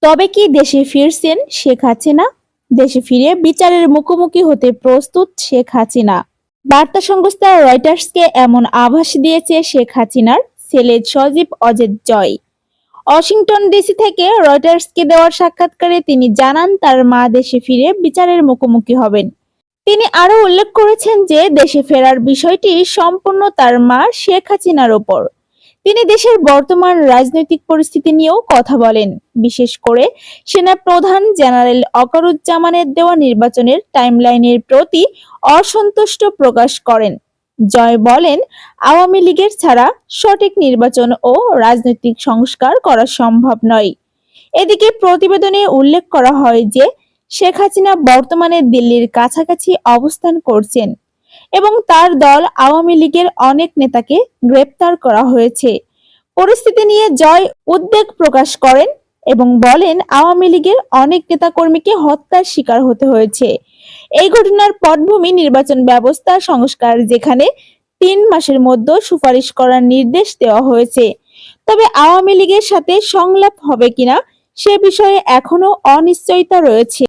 তবে কি দেশে ফিরছেন শেখ হাসিনা? দেশে ফিরে বিচারের মুখোমুখি হতে প্রস্তুত শেখ হাসিনা। বার্তা সংস্থা রয়টার্সকে এমন আভাস দিয়েছে শেখ হাসিনার ছেলে সজীব অজেদ জয়। ওয়াশিংটন ডিসি থেকে রয়টার্সকে দেওয়া সাক্ষাৎকারে তিনি জানান তার মা দেশে ফিরে বিচারের মুখোমুখি হবেন। তিনি আরো উল্লেখ করেছেন যে দেশে ফেরার বিষয়টি সম্পূর্ণ তার মা শেখ হাসিনার ওপর। তিনি দেশের বর্তমান রাজনৈতিক পরিস্থিতি নিয়েও কথা বলেন, বিশেষ করে সেনাপ্রধান জেনারেল ওয়াকারুজ্জামানের দেওয়া নির্বাচনের টাইমলাইনের প্রতি অসন্তুষ্ট প্রকাশ করেন। জয় বলেন, আওয়ামী লীগের ছাড়া সঠিক নির্বাচন ও রাজনৈতিক সংস্কার করা সম্ভব নয়। এদিকে প্রতিবেদনে উল্লেখ করা হয় যে শেখ হাসিনা বর্তমানে দিল্লির কাছাকাছি অবস্থান করছেন এবং তার দল আওয়ামী লীগের অনেক নেতাকে গ্রেপ্তার করা হয়েছে। পরিস্থিতি নিয়ে জয় উদ্বেগ প্রকাশ করেন এবং বলেন, আওয়ামী লীগের অনেক নেতাকর্মীকে হত্যার শিকার হতে হয়েছে। এই ঘটনার পটভূমি নির্বাচন ব্যবস্থা সংস্কার, যেখানে ৩ মাসের মধ্যে সুপারিশ করার নির্দেশ দেওয়া হয়েছে। তবে আওয়ামী লীগের সাথে সংলাপ হবে কিনা সে বিষয়ে এখনো অনিশ্চয়তা রয়েছে।